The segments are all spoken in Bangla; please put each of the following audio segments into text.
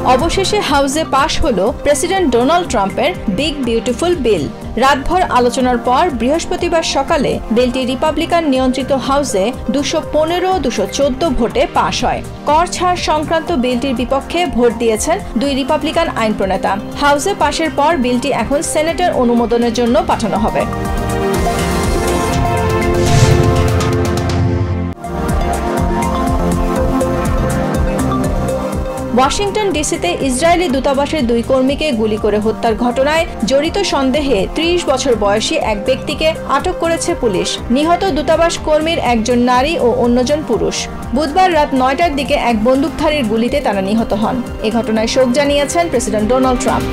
অবশেষে হাউসে পাশ হলো প্রেসিডেন্ট ডোনাল্ড ট্রাম্পের বিগ বিউটিফুল বিল। রাতভর আলোচনার পর বৃহস্পতিবার সকালে বিলটি রিপাবলিকান নিয়ন্ত্রিত হাউসে 215-214 ভোটে পাশ হয়। কর ছাড় সংক্রান্ত বিলটির বিপক্ষে ভোট দিয়েছেন 2 রিপাবলিকান আইন প্রণেতা। হাউসে পাশের পর বিলটি এখন সেনেটের অনুমোদনের জন্য পাঠানো হবে। ওয়াশিংটন ডিসিতে ইসরায়েলি দূতাবাসের 2 কর্মীকে গুলি করে হত্যার ঘটনায় জড়িত সন্দেহে 30 বছর বয়সী এক ব্যক্তিকে আটক করেছে পুলিশ। নিহত দূতাবাস কর্মীর একজন নারী ও অন্যজন পুরুষ। বুধবার রাত 9টার দিকে এক বন্দুকধারীর গুলিতে তারা নিহত হন। এ ঘটনায় শোক জানিয়েছেন প্রেসিডেন্ট ডোনাল্ড ট্রাম্প।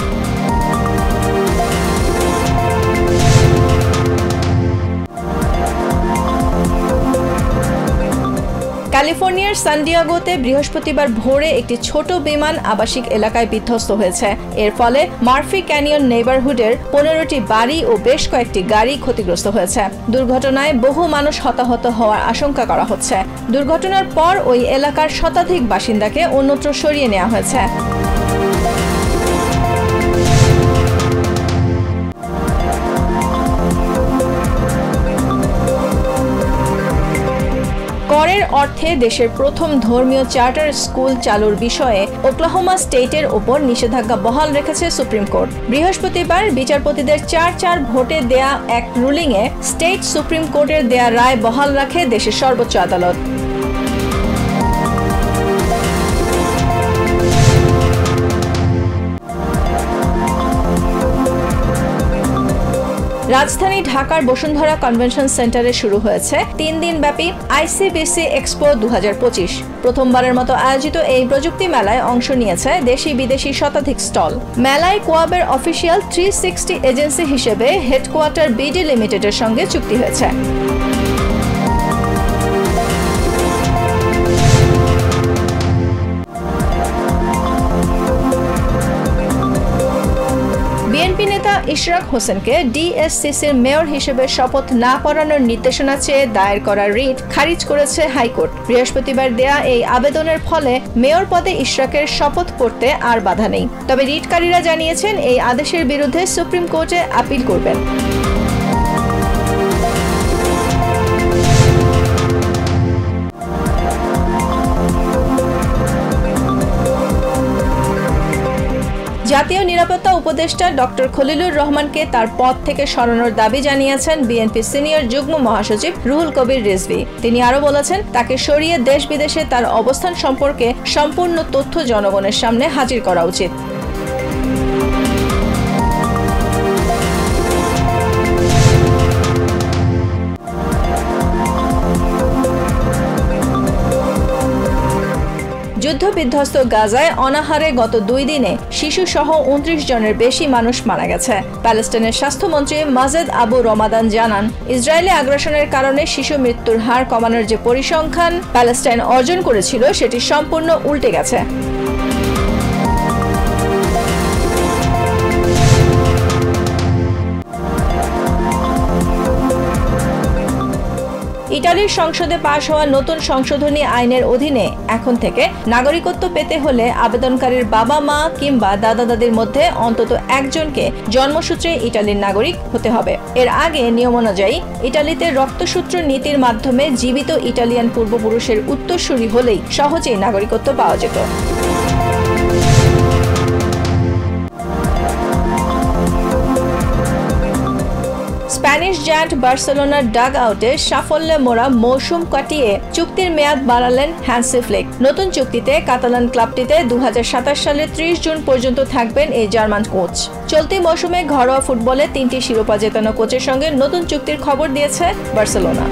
ক্যালিফোর্নিয়ার সান ডিয়েগোতে বৃহস্পতিবার ভোরে একটি ছোট বিমান আবাসিক এলাকায় বিধ্বস্ত হয়েছে। এর ফলে মার্ফি ক্যানিয়ন নেইবারহুডের 15টি বাড়ি ও বেশ কয়েকটি গাড়ি ক্ষতিগ্রস্ত হয়েছে। দুর্ঘটনায় বহু মানুষ হতাহত হওয়ার আশঙ্কা করা হচ্ছে। দুর্ঘটনার পর ওই এলাকার শতাধিক বাসিন্দাকে অন্যত্র সরিয়ে নেওয়া হয়েছে। করের অর্থে দেশের প্রথম ধর্মীয় চার্টার স্কুল চালুর বিষয়ে ওকলাহোমা স্টেটের ওপর নিষেধাজ্ঞা বহাল রেখেছে সুপ্রিম কোর্ট। বৃহস্পতিবার বিচারপতিদের 4-4 ভোটে দেয়া এক রুলিংয়ে স্টেট সুপ্রিম কোর্টের দেয়া রায় বহাল রাখে দেশের সর্বোচ্চ আদালত। রাজধানী ঢাকার বসুন্ধরা কনভেনশন সেন্টারে শুরু হয়েছে 3 দিনব্যাপী আইসিবিসি এক্সপো 2025। প্রথমবারের মতো আয়োজিত এই প্রযুক্তি মেলায় অংশ নিয়েছে দেশি বিদেশি শতাধিক স্টল। মেলায় কোয়াবের অফিসিয়াল 360 এজেন্সি হিসেবে হেডকোয়ার্টার বিডি লিমিটেডের সঙ্গে চুক্তি হয়েছে। বিএনপি নেতা ইশরাক হোসেনকে ডিএসসিসির মেয়র হিসেবে শপথ না করানোর নির্দেশনা চেয়ে দায়ের করা রিট খারিজ করেছে হাইকোর্ট। বৃহস্পতিবার দেয়া এই আবেদনের ফলে মেয়র পদে ইশরাকের শপথ পড়তে আর বাধা নেই। তবে রিটকারীরা জানিয়েছেন এই আদেশের বিরুদ্ধে সুপ্রিম কোর্টে আপিল করবেন। জাতীয় নিরাপত্তা উপদেষ্টা ডক্টর খলিলুর রহমানকে তার পদ থেকে সরানোর দাবি জানিয়েছেন বিএনপি সিনিয়র যুগ্ম মহাসচিব রুহুল কবির রিজভী। তিনি আরও বলেছেন, তাকে সরিয়ে দেশ বিদেশে তার অবস্থান সম্পর্কে সম্পূর্ণ তথ্য জনগণের সামনে হাজির করা উচিত। যুদ্ধবিধ্বস্ত গাজায় অনাহারে গত 2 দিনে শিশুসহ 29 জনের বেশি মানুষ মারা গেছে। প্যালেস্টাইনের স্বাস্থ্যমন্ত্রী মাজেদ আবু রমাদান জানান, ইসরায়েলি আগ্রাসনের কারণে শিশু মৃত্যুর হার কমানোর যে পরিসংখ্যান প্যালেস্টাইন অর্জন করেছিল সেটি সম্পূর্ণ উল্টে গেছে। ইতালির সংসদে পাশ হওয়া নতুন সংশোধনী আইনের অধীনে এখন থেকে নাগরিকত্ব পেতে হলে আবেদনকারীর বাবা-মা কিংবা দাদা-দাদির মধ্যে অন্তত একজনকে জন্মসূত্রে ইতালির নাগরিক হতে হবে। এর আগে নিয়ম অনুযায়ী ইতালিতে রক্তসূত্র নীতির মাধ্যমে জীবিত ইটালিয়ান পূর্বপুরুষের উত্তরসূরি হলেই সহজেই নাগরিকত্ব পাওয়া যেত। স্প্যানিশ জায়ান্ট বার্সেলোনার ডাগ আউটে সাফল্যে মোড়া মৌসুম কাটিয়ে চুক্তির মেয়াদ বাড়ালেন হ্যান্সি ফ্লিক। নতুন চুক্তিতে কাতালান ক্লাবটিতে 2027 সালের 30 জুন পর্যন্ত থাকবেন এই জার্মান কোচ। চলতি মৌসুমে ঘরোয়া ফুটবলে 3টি শিরোপা জেতানো কোচের সঙ্গে নতুন চুক্তির খবর দিয়েছে বার্সেলোনা।